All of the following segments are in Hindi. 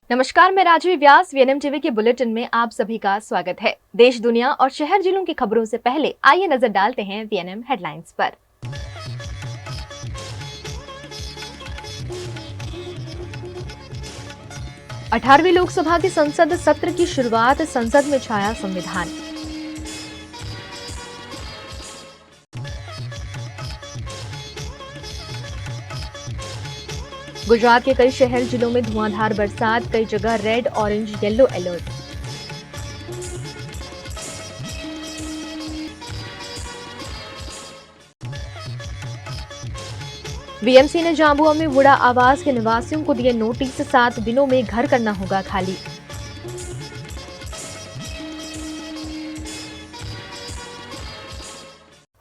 नमस्कार, मैं राजवी व्यास। वीएनएम टीवी के बुलेटिन में आप सभी का स्वागत है। देश, दुनिया और शहर जिलों की खबरों से पहले आइए नजर डालते हैं वीएनएम हेडलाइंस पर। अठारहवीं लोकसभा के संसद सत्र की शुरुआत, संसद में छाया संविधान। गुजरात के कई शहर जिलों में धुआंधार बरसात, कई जगह red, orange, yellow alert. BMC ने झाबुआ में वुडा आवास के निवासियों को दिए नोटिस, 7 दिनों में घर करना होगा खाली।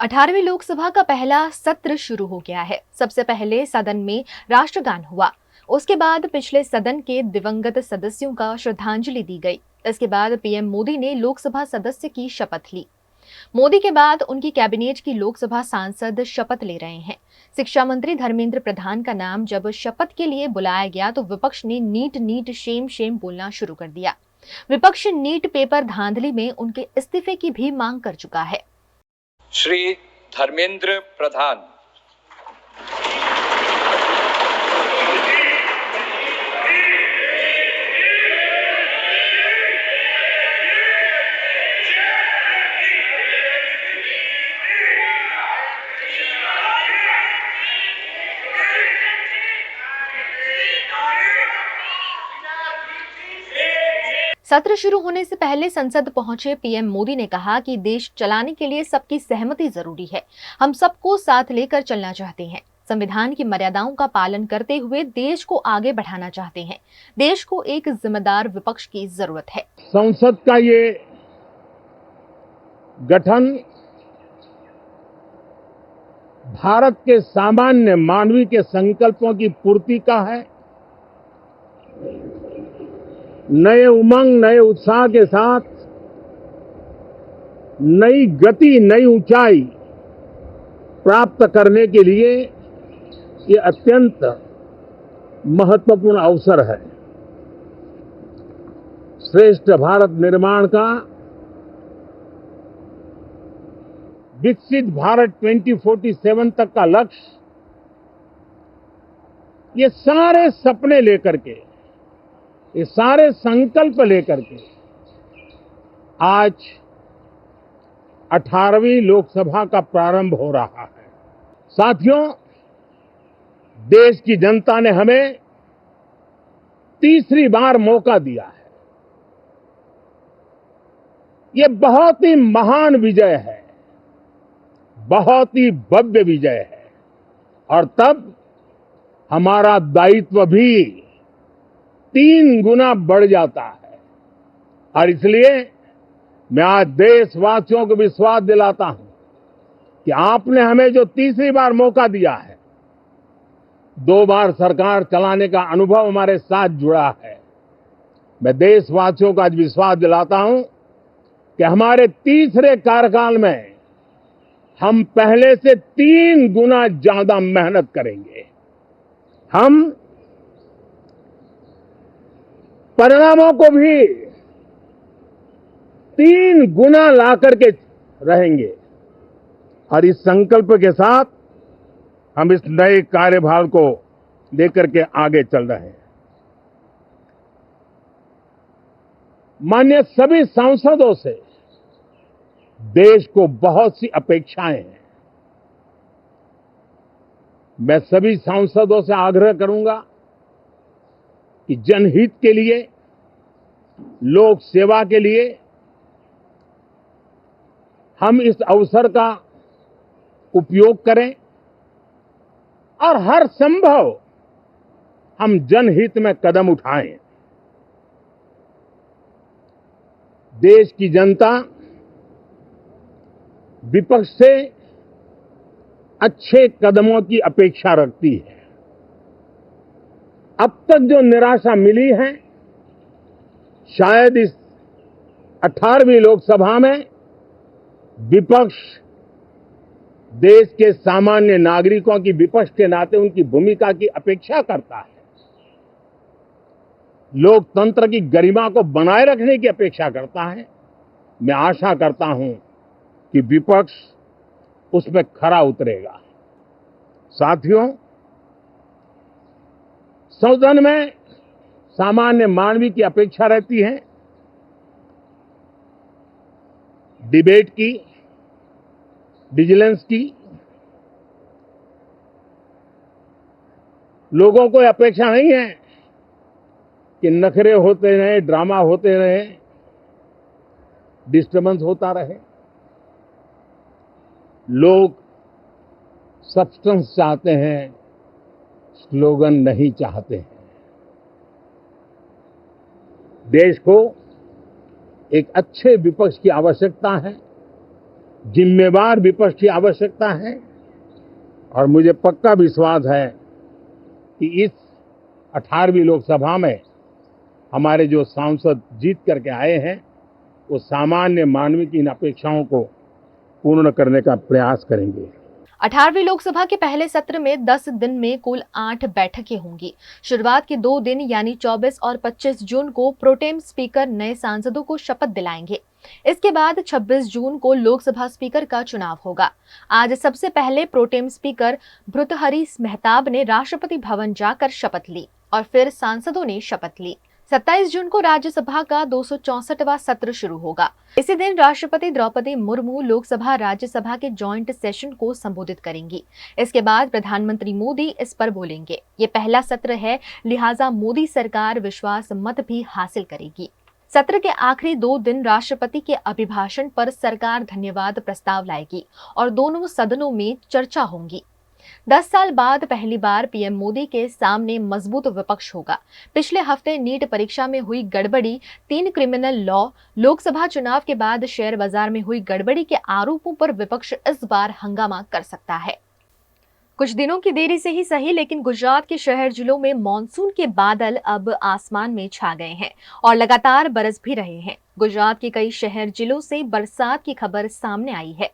अठारहवीं लोकसभा का पहला सत्र शुरू हो गया है। सबसे पहले सदन में राष्ट्रगान हुआ, उसके बाद पिछले सदन के दिवंगत सदस्यों का श्रद्धांजलि दी गई। इसके बाद पीएम मोदी ने लोकसभा सदस्य की शपथ ली। मोदी के बाद उनकी कैबिनेट की लोकसभा सांसद शपथ ले रहे हैं। शिक्षा मंत्री धर्मेंद्र प्रधान का नाम जब शपथ के लिए बुलाया गया तो विपक्ष ने नीट नीट शेम शेम बोलना शुरू कर दिया। विपक्ष नीट पेपर धांधली में उनके इस्तीफे की भी मांग कर चुका है। श्री धर्मेंद्र प्रधान सत्र शुरू होने से पहले संसद पहुंचे पीएम मोदी ने कहा कि देश चलाने के लिए सबकी सहमति जरूरी है। हम सबको साथ लेकर चलना चाहते हैं। संविधान की मर्यादाओं का पालन करते हुए देश को आगे बढ़ाना चाहते हैं। देश को एक जिम्मेदार विपक्ष की जरूरत है। संसद का ये गठन भारत के सामान्य मानवीय के संकल्पों की पूर्ति का है। नए उमंग, नए उत्साह के साथ नई गति, नई ऊंचाई प्राप्त करने के लिए ये अत्यंत महत्वपूर्ण अवसर है। श्रेष्ठ भारत निर्माण का, विकसित भारत 2047 तक का लक्ष्य, ये सारे सपने लेकर के, ये सारे संकल्प लेकर के आज 18वीं लोकसभा का प्रारंभ हो रहा है। साथियों, देश की जनता ने हमें तीसरी बार मौका दिया है। ये बहुत ही महान विजय है, बहुत ही भव्य विजय है, और तब हमारा दायित्व भी 3 गुना बढ़ जाता है। और इसलिए मैं आज देशवासियों को विश्वास दिलाता हूं कि आपने हमें जो तीसरी बार मौका दिया है, 2 बार सरकार चलाने का अनुभव हमारे साथ जुड़ा है। मैं देशवासियों को आज विश्वास दिलाता हूं कि हमारे तीसरे कार्यकाल में हम पहले से 3 गुना ज्यादा मेहनत करेंगे। हम परिणामों को भी 3 गुना ला करके रहेंगे। और इस संकल्प के साथ हम इस नए कार्यभार को लेकर के आगे चल रहे हैं। माननीय सभी सांसदों से देश को बहुत सी अपेक्षाएं हैं। मैं सभी सांसदों से आग्रह करूंगा कि जनहित के लिए, लोक सेवा के लिए हम इस अवसर का उपयोग करें और हर संभव हम जनहित में कदम उठाएं। देश की जनता विपक्ष से अच्छे कदमों की अपेक्षा रखती है। अब तक जो निराशा मिली है, शायद इस 18वीं लोकसभा में विपक्ष देश के सामान्य नागरिकों की विपक्ष के नाते उनकी भूमिका की अपेक्षा करता है। लोकतंत्र की गरिमा को बनाए रखने की अपेक्षा करता है, मैं आशा करता हूं कि विपक्ष उसमें खरा उतरेगा। साथियों, सदन में सामान्य मानवी की अपेक्षा रहती है डिबेट की, विजिलेंस की। लोगों को अपेक्षा नहीं है कि नखरे होते रहे, ड्रामा होते रहे, डिस्टर्बेंस होता रहे। लोग सब्सटेंस चाहते हैं, स्लोगन नहीं चाहते हैं। देश को एक अच्छे विपक्ष की आवश्यकता है, जिम्मेवार विपक्ष की आवश्यकता है, और मुझे पक्का विश्वास है कि इस 18वीं लोकसभा में हमारे जो सांसद जीत करके आए हैं, वो सामान्य मानवीय की इन अपेक्षाओं को पूर्ण करने का प्रयास करेंगे। 18वीं लोकसभा के पहले सत्र में 10 दिन में कुल 8 बैठकें होंगी। शुरुआत के 2 दिन यानी 24 और 25 जून को प्रोटेम स्पीकर नए सांसदों को शपथ दिलाएंगे। इसके बाद 26 जून को लोकसभा स्पीकर का चुनाव होगा। आज सबसे पहले प्रोटेम स्पीकर भर्तृहरि महताब ने राष्ट्रपति भवन जाकर शपथ ली और फिर सांसदों ने शपथ ली। 27 जून को राज्यसभा का 264वां सत्र शुरू होगा। इसी दिन राष्ट्रपति द्रौपदी मुर्मू लोकसभा राज्यसभा के जॉइंट सेशन को संबोधित करेंगी। इसके बाद प्रधानमंत्री मोदी इस पर बोलेंगे। ये पहला सत्र है, लिहाजा मोदी सरकार विश्वास मत भी हासिल करेगी। सत्र के आखिरी 2 दिन राष्ट्रपति के अभिभाषण पर सरकार धन्यवाद प्रस्ताव लाएगी और दोनों सदनों में चर्चा होंगी। 10 साल बाद पहली बार पीएम मोदी के सामने मजबूत विपक्ष होगा। पिछले हफ्ते नीट परीक्षा में हुई गड़बड़ी, 3 क्रिमिनल लॉ, लोकसभा चुनाव के बाद शेयर बाजार में हुई गड़बड़ी के आरोपों पर विपक्ष इस बार हंगामा कर सकता है। कुछ दिनों की देरी से ही सही, लेकिन गुजरात के शहर जिलों में मानसून के बादल अब आसमान में छा गए हैं और लगातार बरस भी रहे हैं। गुजरात के कई शहर जिलों से बरसात की खबर सामने आई है।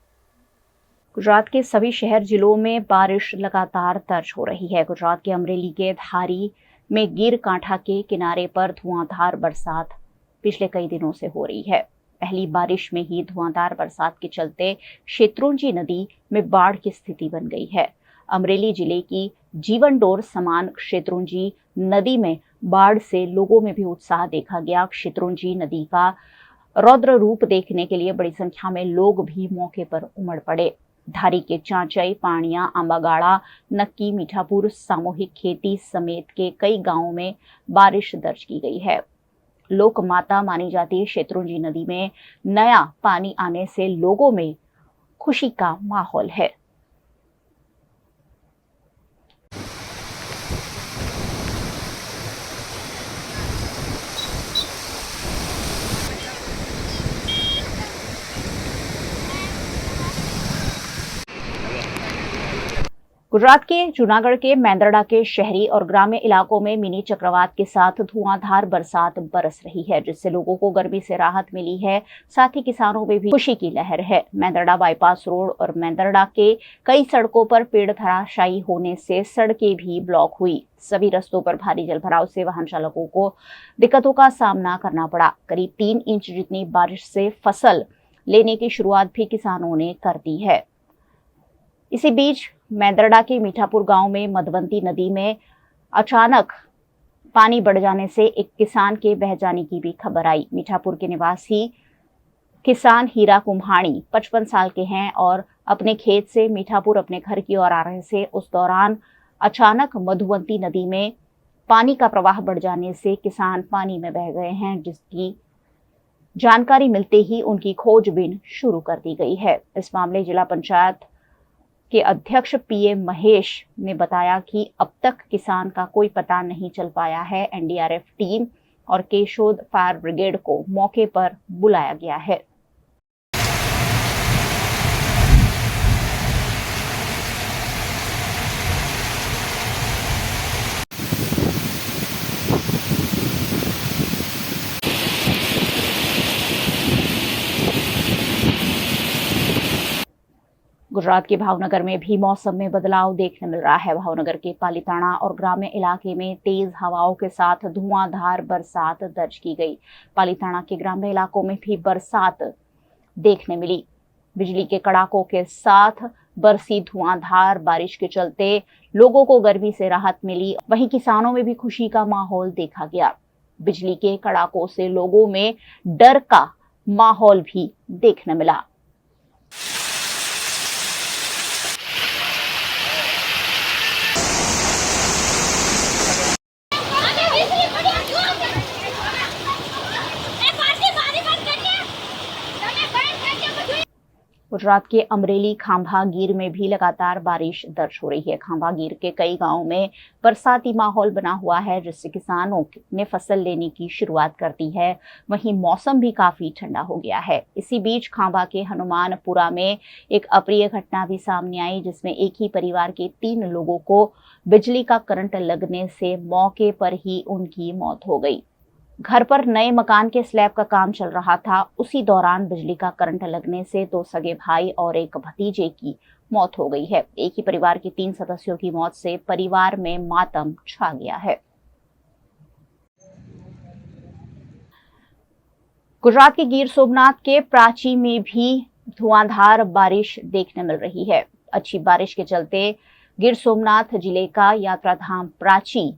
गुजरात के सभी शहर जिलों में बारिश लगातार दर्ज हो रही है। गुजरात के अमरेली के धारी में गिर कांठा के किनारे पर धुआंधार बरसात पिछले कई दिनों से हो रही है। पहली बारिश में ही धुआंधार बरसात के चलते शेत्रुंजी नदी में बाढ़ की स्थिति बन गई है। अमरेली जिले की जीवनडोर समान शेत्रुंजी नदी में बाढ़ से लोगों में भी उत्साह देखा गया। शेत्रुंजी नदी का रौद्र रूप देखने के लिए बड़ी संख्या में लोग भी मौके पर उमड़ पड़े। धारी के चांचई, पाणिया, आंबागाड़ा, नक्की, मीठापुर, सामूहिक खेती समेत के कई गांवों में बारिश दर्ज की गई है। लोक माता मानी जाती शेत्रुंजी नदी में नया पानी आने से लोगों में खुशी का माहौल है। गुजरात के जूनागढ़ के मेंदरडा के शहरी और ग्रामीण इलाकों में मिनी चक्रवात के साथ धुआंधार बरसात बरस रही है, जिससे लोगों को गर्मी से राहत मिली है। साथ ही किसानों में भी खुशी की लहर है। मेंदरडा बाईपास रोड और मेंदरडा के कई सड़कों पर पेड़ धराशायी होने से सड़कें भी ब्लॉक हुई। सभी रास्तों पर भारी जलभराव से वाहन चालकों को दिक्कतों का सामना करना पड़ा। करीब 3 इंच जितनी बारिश से फसल लेने की शुरुआत भी किसानों ने कर दी है। इसी बीच मेंदरडा के मीठापुर गांव में मधवंती नदी में अचानक पानी बढ़ जाने से एक किसान के बह जाने की भी खबर आई। मीठापुर के निवासी किसान हीरा कुम्हाणी 55 साल के हैं और अपने खेत से मीठापुर अपने घर की ओर आ रहे थे। उस दौरान अचानक मधुवंती नदी में पानी का प्रवाह बढ़ जाने से किसान पानी में बह गए हैं, जिसकी जानकारी मिलते ही उनकी खोजबीन शुरू कर दी गई है। इस मामले जिला पंचायत के अध्यक्ष पीएम महेश ने बताया कि अब तक किसान का कोई पता नहीं चल पाया है। एनडीआरएफ टीम और केशोद फायर ब्रिगेड को मौके पर बुलाया गया है। गुजरात के भावनगर में भी मौसम में बदलाव देखने मिल रहा है। भावनगर के पालीताना और ग्राम्य इलाके में तेज हवाओं के साथ धुआंधार बरसात दर्ज की गई। पालीताना के ग्राम्य इलाकों में भी बरसात देखने मिली। बिजली के कड़ाकों के साथ बरसी धुआंधार बारिश के चलते लोगों को गर्मी से राहत मिली। वहीं किसानों में भी खुशी का माहौल देखा गया। बिजली के कड़ाकों से लोगों में डर का माहौल भी देखने मिला। गुजरात के अमरेली, खांभा, गिर में भी लगातार बारिश दर्ज हो रही है। खांभा, गिर के कई गांवों में बरसाती माहौल बना हुआ है, जिससे किसानों ने फसल लेने की शुरुआत कर दी है। वहीं मौसम भी काफी ठंडा हो गया है। इसी बीच खांभा के हनुमानपुरा में एक अप्रिय घटना भी सामने आई, जिसमें एक ही परिवार के 3 लोगों को बिजली का करंट लगने से मौके पर ही उनकी मौत हो गई। घर पर नए मकान के स्लैब का काम चल रहा था। उसी दौरान बिजली का करंट लगने से 2 सगे भाई और एक भतीजे की मौत हो गई है। एक ही परिवार के 3 सदस्यों की मौत से परिवार में मातम छा गया है। गुजरात के गिर सोमनाथ के प्राची में भी धुआंधार बारिश देखने मिल रही है। अच्छी बारिश के चलते गिर सोमनाथ जिले का यात्रा धाम प्राची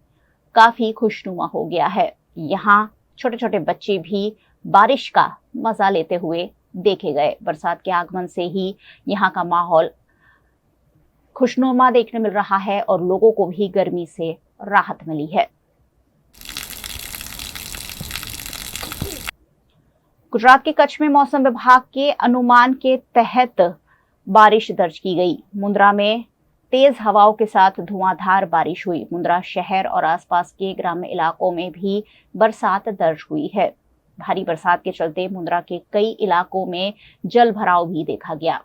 काफी खुशनुमा हो गया है। यहाँ छोटे छोटे बच्चे भी बारिश का मजा लेते हुए देखे गए। बरसात के आगमन से ही यहाँ का माहौल खुशनुमा देखने मिल रहा है और लोगों को भी गर्मी से राहत मिली है। गुजरात के कच्छ में मौसम विभाग के अनुमान के तहत बारिश दर्ज की गई। मुंद्रा में तेज हवाओं के साथ धुआंधार बारिश हुई। मुंद्रा शहर और आसपास के ग्राम्य इलाकों में भी बरसात दर्ज हुई है। भारी बरसात के चलते मुंद्रा के कई इलाकों में जल भराव भी देखा गया।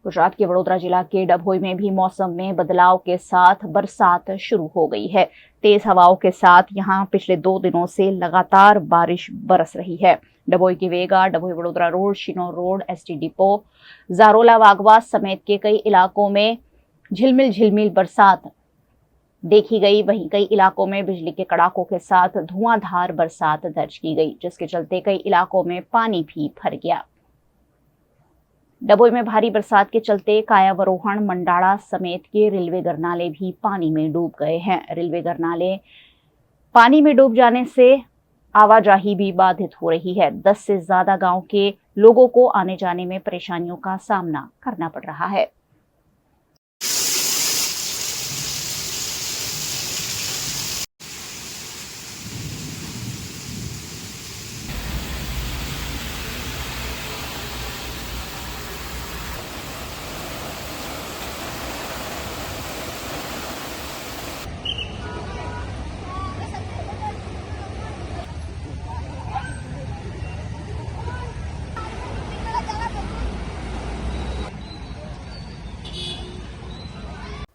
गुजरात के वडोदरा जिला के डभोई में भी मौसम में बदलाव के साथ बरसात शुरू हो गई है। तेज हवाओं के साथ यहां पिछले 2 दिनों से लगातार बारिश बरस रही है। डभोई के Vega, Dabhoi Vadodara road, Sinor road, ST depot, Jarola Vagvas समेत के कई इलाकों में झिलमिल बरसात देखी गई। वहीं कई इलाकों में बिजली के कड़ाकों के साथ धुआंधार बरसात दर्ज की गई, जिसके चलते कई इलाकों में पानी भी भर गया। डभोई में भारी बरसात के चलते कायावरोहण, मंडाड़ा समेत के रेलवे गरनाले भी पानी में डूब गए हैं। रेलवे गरनाले पानी में डूब जाने से आवाजाही भी बाधित हो रही है। 10 से ज्यादा गांव के लोगों को आने जाने में परेशानियों का सामना करना पड़ रहा है।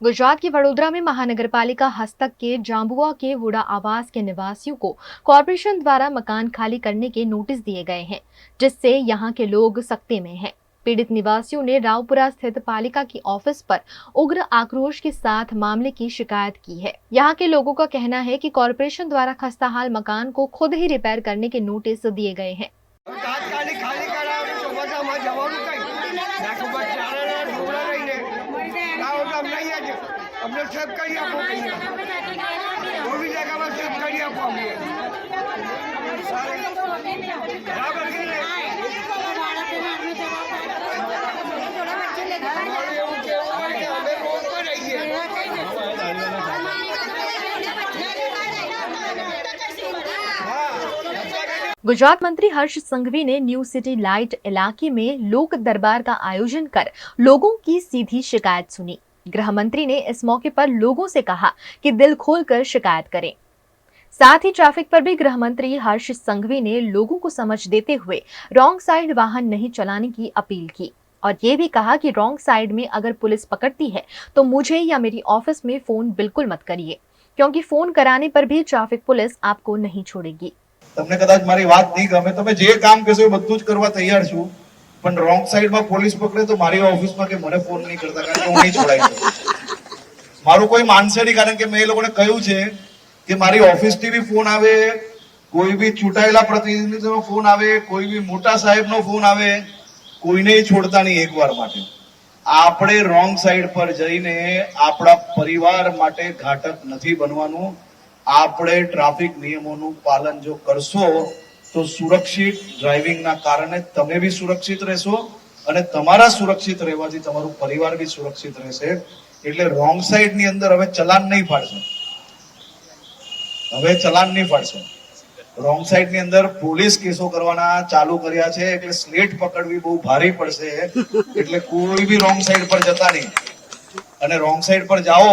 गुजरात के वडोदरा में महानगर पालिका हस्तक के जांबुआ के वुडा आवास के निवासियों को कॉरपोरेशन द्वारा मकान खाली करने के नोटिस दिए गए हैं, जिससे यहां के लोग सख्ते में हैं। पीड़ित निवासियों ने रावपुरा स्थित पालिका की ऑफिस पर उग्र आक्रोश के साथ मामले की शिकायत की है। यहां के लोगों का कहना है कि कॉरपोरेशन द्वारा खस्ताहाल मकान को खुद ही रिपेयर करने के नोटिस दिए गए हैं। हमने सब करिए आपको वो भी जगह में सब करिए आपको बराबर की नहीं हमें रोड पर रहिए। गुजरात मंत्री हर्ष संघवी ने न्यू सिटी लाइट इलाके में लोक दरबार का आयोजन कर लोगों की सीधी शिकायत सुनी। गृह मंत्री ने इस मौके पर लोगों से कहा कि दिल खोलकर शिकायत करें। साथ ही ट्रैफिक पर भी गृह मंत्री हर्ष संघवी ने लोगों को समझ देते हुए रॉन्ग साइड वाहन नहीं चलाने की अपील की और ये भी कहा कि रॉन्ग साइड में अगर पुलिस पकड़ती है तो मुझे या मेरी ऑफिस में फोन बिल्कुल मत करिए, क्योंकि फोन कराने पर भी ट्रैफिक पुलिस आपको नहीं छोड़ेगी। તમને કદાચ મારી વાત નહીં ગમે, તમે જે કામ કહેશો એ બધું જ કરવા તૈયાર છું, પણ રોંગ સાઈડમાં પોલીસ પકડે તો મારી ઓફિસમાં કે મને ફોન નહીં કરતા, કારણ કે હું નહીં છોડાઈ મારું કોઈ માનશે નહીં, કારણ કે મેં એ લોકોને કહ્યું છે કે મારી ઓફિસથી બી ફોન આવે, કોઈ બી ચૂંટાયેલા પ્રતિનિધિનો ફોન આવે, કોઈ બી મોટા સાહેબનો ફોન આવે, કોઈને છોડતા નહીં એકવાર માટે. આપણે રોંગ સાઈડ પર જઈને આપણા પરિવાર માટે ઘાતક નથી બનવાનું. આપણે ટ્રાફિક નિયમોનું પાલન જો કરશો તો સુરક્ષિત ડ્રાઇવિંગના કારણે તમે બી સુરક્ષિત રહેશો અને તમારા સુરક્ષિત રહેવાથી તમારું પરિવાર બી સુરક્ષિત રહેશે. એટલે રોંગ સાઈડની અંદર હવે ચલાન નહીં ફાડશે, હવે ચલાન નહીં ફાડશે. રોંગ સાઈડની અંદર પોલીસ કેસો કરવાના ચાલુ કર્યા છે, એટલે સ્લેટ પકડવી બહુ ભારી પડશે. એટલે કોઈ બી રોંગ સાઈડ પર જતા નહીં, અને રોંગ સાઈડ પર જાઓ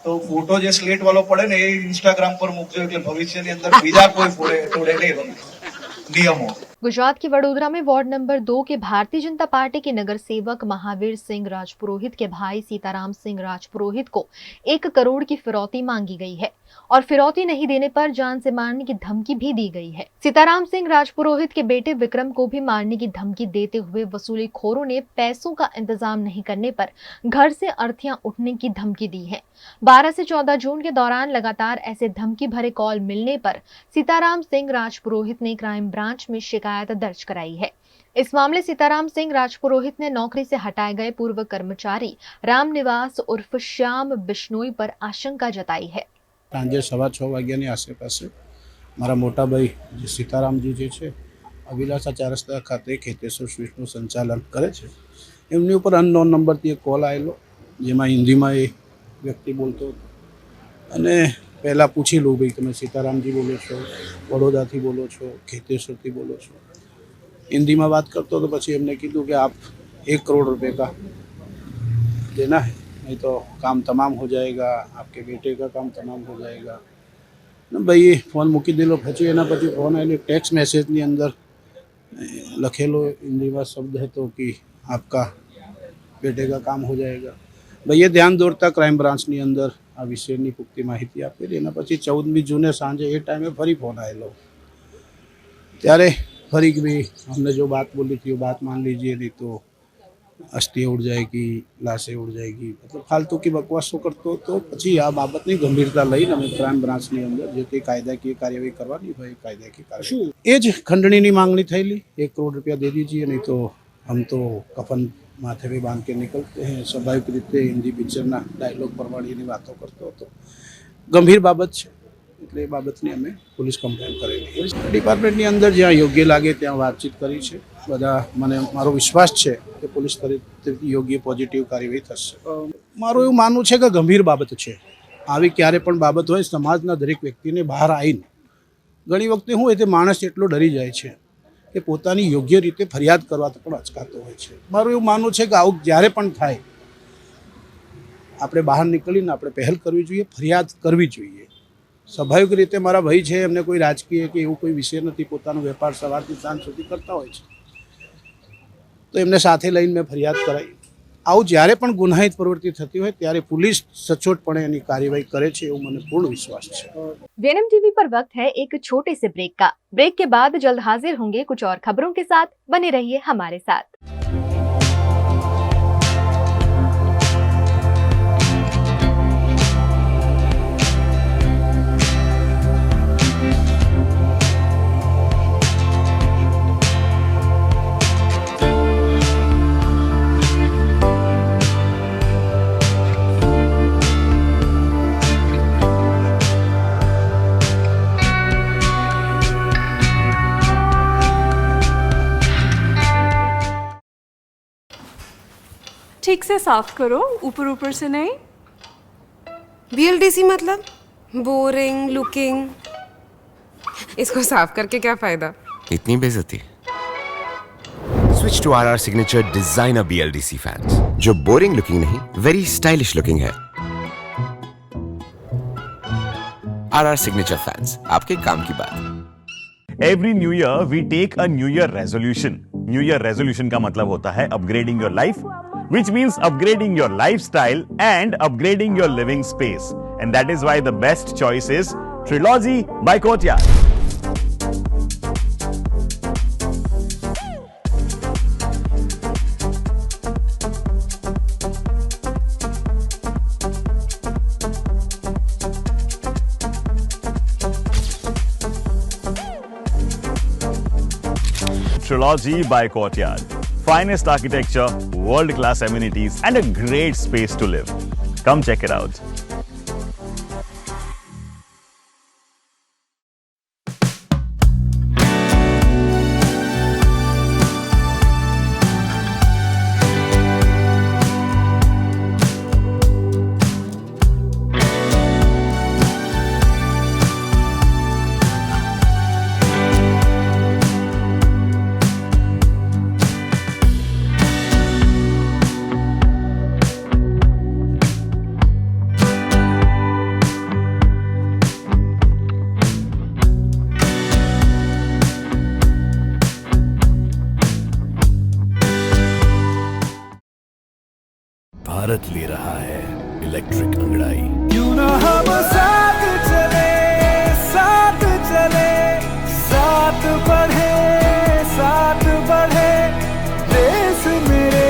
તો ફોટો જે સ્લેટ વાળો પડે ને એ ઇન્સ્ટાગ્રામ પર મૂકજો, એટલે ભવિષ્યની અંદર બીજા કોઈ તોડે નહીં नियमों। गुजरात के वडोदरा में वार्ड नंबर 2 के भारतीय जनता पार्टी के नगर सेवक महावीर सिंह राजपुरोहित के भाई सीताराम सिंह राजपुरोहित को 1 करोड़ की फिरौती मांगी गई है और फिरौती नहीं देने पर जान से मारने की धमकी भी दी गई है। सीताराम सिंह राजपुरोहित के बेटे विक्रम को भी मारने की धमकी देते हुए वसूलीखोरों ने पैसों का इंतजाम नहीं करने पर घर से अर्थियां उठने की धमकी दी है। 12 से 14 जून के दौरान लगातार ऐसे धमकी भरे कॉल मिलने पर सीताराम सिंह राजपुरोहित ने क्राइम ब्रांच में शिकायत दर्ज कराई है। इस मामले सीताराम सिंह राजपुरोहित ने नौकरी से हटाए गए पूर्व कर्मचारी रामनिवास उर्फ श्याम बिश्नोई पर आशंका जताई है। સાંજે 6:15 વાગ્યાની આસપાસે મારા મોટા ભાઈ જે સીતારામજી જે છે અભિલાષા 4 રસ્તા ખાતે ખેતેશ્વર સ્વીટ્સનું સંચાલન કરે છે, એમની ઉપર અનનોન નંબરથી એક કોલ આવેલો, જેમાં હિન્દીમાં એ વ્યક્તિ બોલતો હતો અને પહેલાં પૂછી લઉં, ભાઈ તમે સીતારામજી બોલો છો, વડોદરાથી બોલો છો, ખેતેશ્વરથી બોલો છો? हिंदी में बात करते तो પછી એમને કીધું કે आप 1 करोड़ रुपए का देना है, नहीं तो काम तमाम हो जाएगा, आपके बेटे का काम तमाम हो जाएगा। न भाई फोन मूकी देलो, પછી એના પછી ફોન આવેલો, ટેક્स्ट मैसेजની અંદર લખેલો હિન્દીમાં શબ્દ હતો કે आपका बेटे का काम हो जाएगा। ભાઈ એ ધ્યાન દોરતા ક્રાઇમ બ્રાન્ચની અંદર આ વિષયની પુખ્તી માહિતી આપેલી। એના પછી 14મી જૂને સાંજે એ ટાઈમે ફરી ફોન આવેલો, ત્યારે फरी भी हमने जो बात बोली थी वो बात मान लीजिए, नहीं तो अस्थि उड़ जाएगी, लाशें उड़ जाएगी, मतलब फालतू की बकवासों करते तो પછી આ બાબતની ગંભીરતા લઈને અમે ક્રાઇમ બ્રાન્ચની અંદર જે કંઈ કાયદાકીય કાર્યવાહી કરવાની હોય કાયદાકીય કાર્યવાહી, એ જ ખંડણીની માંગણી થયેલી। 1 करोड़ रुपया दे दीजिए, नहीं तो हम तो कफन माथे पे बांध के निकलते हैं। स्वाभाविक रीते हिंदी पिक्चરના ડાયલોગ પ્રમાણેની વાતો કરતો હતો। ગંભીર બાબત છે, એટલે એ બાબતની અમે પોલીસ કમ્પ્લેન કરેલી। ડિપાર્ટમેન્ટની અંદર જ્યાં યોગ્ય લાગે ત્યાં વાતચીત કરી છે બધા। મને મારો વિશ્વાસ છે કે પોલીસ તરફથી યોગ્ય પોઝિટિવ કાર્યવાહી થશે। મારું એવું માનવું છે કે ગંભીર બાબત છે, આવી ક્યારે પણ બાબત હોય સમાજના દરેક વ્યક્તિને બહાર આવીને, ઘણી વખતે શું હોય તે માણસ એટલો ડરી જાય છે કે પોતાની યોગ્ય રીતે ફરિયાદ કરવા પણ અચકાતો હોય છે। મારું એવું માનવું છે કે આવું જ્યારે પણ થાય આપણે બહાર નીકળીને આપણે પહેલ કરવી જોઈએ, ફરિયાદ કરવી જોઈએ। સ્વાભાવિક રીતે મારા ભાઈ છે, એમને કોઈ રાજકીય કે એવું કોઈ વિષય નથી, પોતાનો વેપાર સવારથી સાંજ સુધી કરતા હોય છે, તો એમને સાથે લઈને મેં ફરિયાદ કરાવી। આવું જ્યારે પણ ગુનાહિત પ્રવૃત્તિ થતી હોય ત્યારે પોલીસ સચોટપણે એની કાર્યવાહી કરે છે, એવું મને પૂर्ण विश्वास છે। वीएनएम टीवी पर वक्त है एक छोटे से ब्रेक का। ब्रेक के बाद जल्द हाजिर होंगे कुछ और खबरों के साथ, बने रहिए हमारे साथ। ठीक से साफ करो, ऊपर ऊपर से नहीं। बीएलडीसी मतलब बोरिंग लुकिंग, इसको साफ करके क्या फायदा? इतनी बेइज्जती। Switch to RR signature designer BLDC fans, जो बोरिंग लुकिंग नहीं, वेरी स्टाइलिश लुकिंग है। आरआर सिग्नेचर फैंस, आपके काम की बात। Every new year we take a new year resolution. New year resolution का मतलब होता है upgrading your life, which means upgrading your lifestyle and upgrading your living space. And that is why the best choice is Trilogy by Courtyard. Trilogy by Courtyard. Finest architecture, world-class amenities, and a great space to live. Come check it out. Bharat ले रहा है इलेक्ट्रिक अंगड़ाई। क्यों ना हम साथ चले, साथ चले, साथ बढ़े, साथ बढ़े, देश मेरे,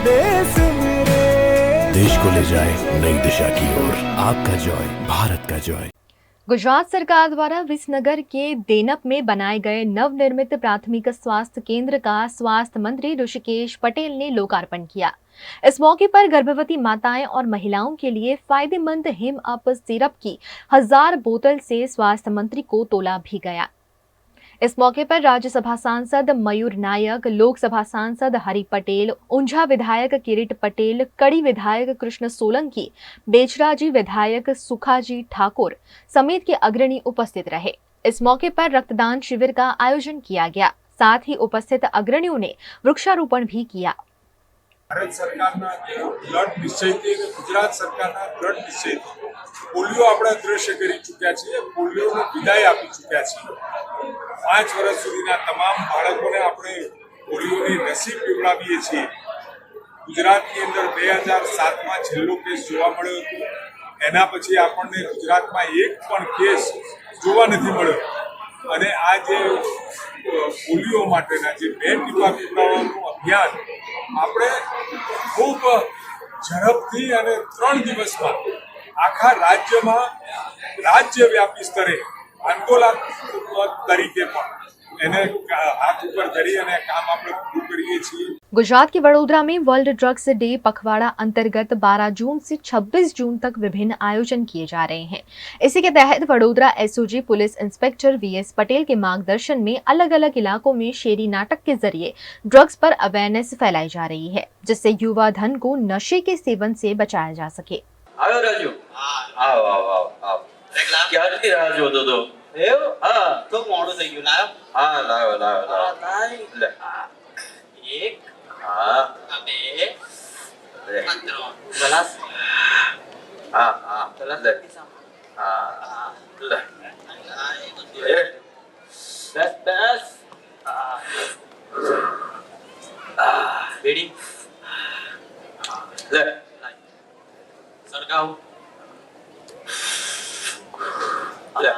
देश मेरे। देश को ले जाए नई दिशा की ओर। आपका जॉय, भारत का जॉय। गुजरात सरकार द्वारा विसनगर के देनप में बनाए गए नवनिर्मित प्राथमिक स्वास्थ्य केंद्र का स्वास्थ्य मंत्री ऋषिकेश पटेल ने लोकार्पण किया। इस मौके पर गर्भवती माताएं और महिलाओं के लिए फायदेमंद हिम अप सिरप की 1000 बोतल से स्वास्थ्य मंत्री को तोला भी गया। इस मौके पर राज्यसभा सांसद मयूर नायक, लोकसभा सांसद हरि पटेल, ऊंझा विधायक किरीट पटेल, कड़ी विधायक कृष्ण सोलंकी, बेचराजी विधायक सुखाजी ठाकुर समेत के अग्रणी उपस्थित रहे। इस मौके पर रक्तदान शिविर का आयोजन किया गया। साथ ही उपस्थित अग्रणियों ने वृक्षारोपण भी किया। ભારત સરકારના બ્લડ નિશ્ચયથી અને ગુજરાત સરકારના બ્લડ નિશ્ચયથી પોલિયો આપણે અદ્રશ્ય કરી ચૂક્યા છીએ, પોલિયોને વિદાય આપી ચૂક્યા છીએ। 5 વર્ષ સુધીના તમામ બાળકોને આપણે પોલિયોની રસી પીવડાવીએ છીએ। ગુજરાતની અંદર 2007માં છેલ્લો કેસ જોવા મળ્યો હતો, એના પછી આપણને ગુજરાતમાં એક પણ કેસ જોવા નથી મળ્યો। અને આ જે પોલિયો માટેના જે 2 ટીપા પીવડાવવાનું અભિયાન આપણે ખૂબ ઝડપથી અને 3 દિવસમાં આખા રાજ્યમાં રાજ્યવ્યાપી સ્તરે આંદોલનાત્મક તરીકે પણ એને હાથ ઉપર ધરી અને કામ આપણે પૂરું કરીએ છીએ। गुजरात के वडोदरा में वर्ल्ड ड्रग्स डे पखवाड़ा अंतर्गत 12 जून से 26 जून तक विभिन्न आयोजन किए जा रहे हैं। इसी के तहत Vadodara SOG police inspector VS Patel के मार्गदर्शन में अलग अलग इलाकों में शेरी नाटक के जरिए ड्रग्स पर अवेयरनेस फैलाई जा रही है, जिससे युवा धन को नशे के सेवन से बचाया जा सके। आओ राजू, आओ आओ आओ आओ। क्या थी राजू तो हाँ तो मोड़ो सही क्यों लायो? हाँ लायो लायो लायो। ले एक हाँ अबे गलास हाँ हाँ ले हाँ ले बस बस बेड़ी ले सरकाओ ले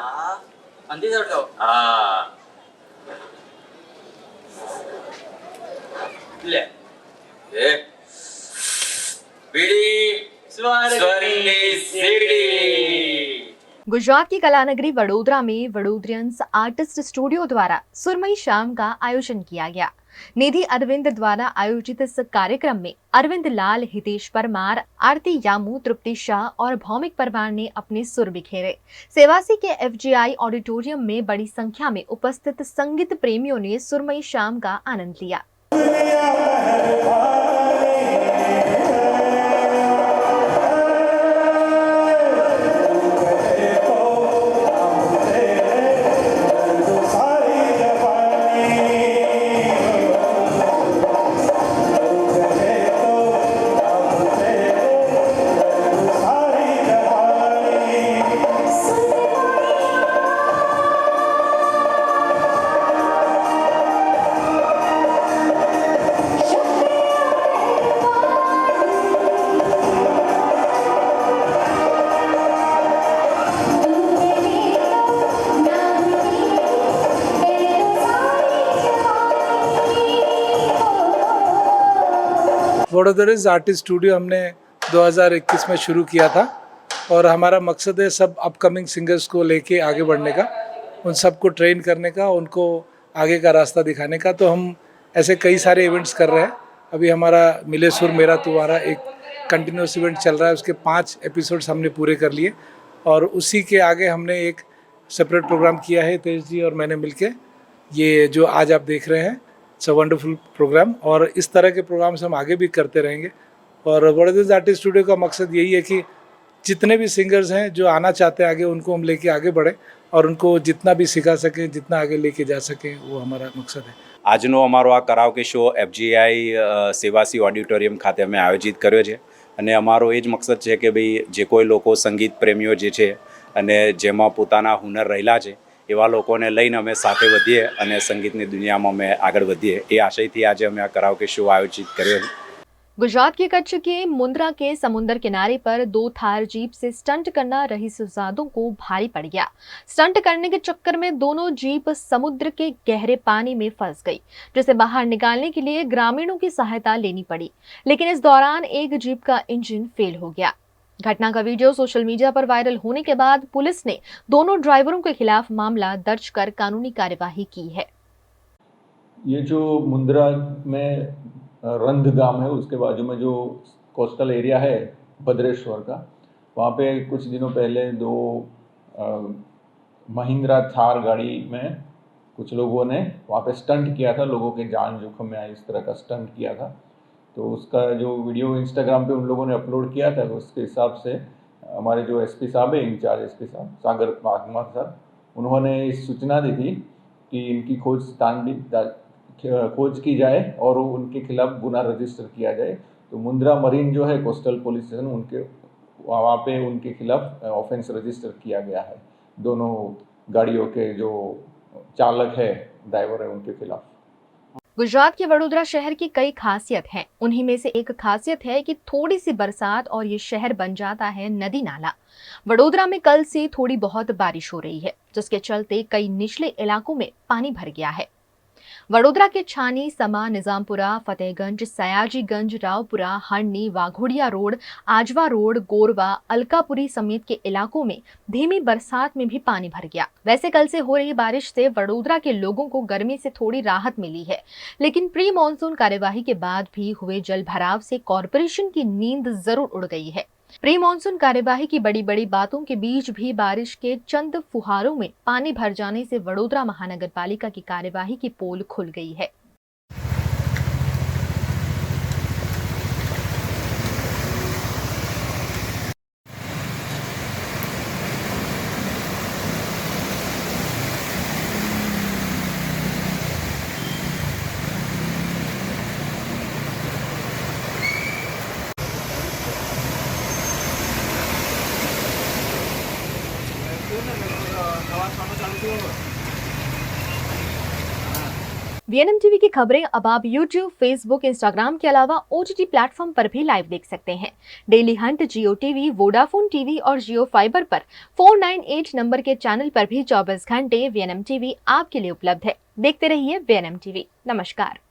अंधी सरकाओ हाँ ले गुजरात की कलानगरी वडोदरा में वडोदरियंस आर्टिस्ट स्टूडियो द्वारा सुरमई शाम का आयोजन किया गया। निधि अरविंद द्वारा आयोजित इस कार्यक्रम में अरविंद लाल, हितेश परमार, आरती यामू, तृप्ति शाह और भौमिक परमार ने अपने सुर बिखेरे। सेवासी के एफजीआई ऑडिटोरियम में बड़ी संख्या में उपस्थित संगीत प्रेमियों ने सुरमई शाम का आनंद लिया। वडोदराज आर्टिस्ट स्टूडियो हमने 2021 में शुरू किया था और हमारा मकसद है सब अपकमिंग सिंगर्स को लेके आगे बढ़ने का, उन सबको ट्रेन करने का, उनको आगे का रास्ता दिखाने का। तो हम ऐसे कई सारे इवेंट्स कर रहे हैं। अभी हमारा मिले सुर मेरा तुम्हारा एक कंटिन्यूस इवेंट चल रहा है, उसके 5 एपिसोड्स हमने पूरे कर लिए और उसी के आगे हमने एक सेपरेट प्रोग्राम किया है तेज जी और मैंने मिलके, ये जो आज आप देख रहे हैं। इट्स अ वंडरफुल प्रोग्राम और इस तरह के प्रोग्राम्स हम आगे भी करते रहेंगे। और वडोदराज आर्टिस्ट स्टूडियो का मकसद यही है कि जितने भी सिंगर्स हैं जो आना चाहते हैं आगे, उनको हम लेके आगे बढ़े और उनको जितना भी सिखा सकें, जितना आगे लेके जा सकें, वो हमारा मकसद है। આજનો અમારો આ karaoke show FGI Sevasi auditorium ખાતે અમે આયોજિત કર્યો છે અને અમારો એ જ મકસદ છે કે ભાઈ જે કોઈ લોકો સંગીત પ્રેમીઓ જે છે અને જેમાં પોતાના હુનર રહેલા છે એવા લોકોને લઈને અમે સાથે વધીએ અને સંગીતની દુનિયામાં અમે આગળ વધીએ, એ આશયથી આજે અમે આ કરાઓકે શો આયોજિત કર્યો છે। गुजरात के कच्छ के मुंद्रा के समुद्र किनारे पर 2 थार जीप से स्टंट करना रईसजादों को भारी पड़ गया। स्टंट करने के चक्कर में दोनों जीप समुद्र के गहरे पानी में फंस गई, जिसे बाहर निकालने के लिए ग्रामीणों की सहायता लेनी पड़ी, लेकिन इस दौरान एक जीप का इंजन फेल हो गया। घटना का वीडियो सोशल मीडिया पर वायरल होने के बाद पुलिस ने दोनों ड्राइवरों के खिलाफ मामला दर्ज कर कानूनी कार्यवाही की है। ये जो मुंद्रा में रंध गांव है, उसके बाजू में जो कोस्टल एरिया है भद्रेश्वर का, वहाँ पे कुछ दिनों पहले 2 महिंद्रा थार गाड़ी में कुछ लोगों ने वहाँ पे स्टंट किया था, लोगों के जान जोखिम में आए इस तरह का स्टंट किया था। तो उसका जो वीडियो इंस्टाग्राम पे उन लोगों ने अपलोड किया था, उसके हिसाब से हमारे जो SP साहब है, इंचार्ज SP साहब सागर माघमा सर, उन्होंने इस सूचना दी थी कि इनकी खोज की जाए और उनके खिलाफ गुना रजिस्टर किया जाए। तो मुंद्रा मरीन जो है कोस्टल पुलिस स्टेशन, उनके वहाँ पे उनके खिलाफ ऑफेंस रजिस्टर किया गया है। दोनों गाड़ियों के जो चालक है, ड्राइवर है, उनके खिलाफ। गुजरात के वडोदरा शहर की कई खासियत हैं। उन्हीं में से एक खासियत है कि थोड़ी सी बरसात और ये शहर बन जाता है नदी नाला। वडोदरा में कल से थोड़ी बहुत बारिश हो रही है, जिसके चलते कई निचले इलाकों में पानी भर गया है। वडोदरा के छानी, समा, निजामपुरा, फतेहगंज, सयाजीगंज, रावपुरा, हरनी, वाघोड़िया रोड, आजवा रोड, गोरवा, अलकापुरी समेत के इलाकों में धीमी बरसात में भी पानी भर गया। वैसे कल से हो रही बारिश से वडोदरा के लोगों को गर्मी से थोड़ी राहत मिली है, लेकिन प्री मानसून कार्यवाही के बाद भी हुए जल भराव से कॉरपोरेशन की नींद जरूर उड़ गई है। प्री मानसून कार्यवाही की बड़ी बड़ी बातों के बीच भी बारिश के चंद फुहारों में पानी भर जाने से वडोदरा महानगर पालिका की कार्यवाही की पोल खुल गई है। VNM टीवी की खबरें अब आप YouTube, Facebook, Instagram के अलावा OTT प्लेटफॉर्म पर भी लाइव देख सकते हैं। डेली हंट, जियो टीवी, वोडाफोन टीवी और जियो फाइबर पर 498 नंबर के चैनल पर भी 24 घंटे VNM टीवी आपके लिए उपलब्ध है। देखते रहिए VNM टीवी। नमस्कार।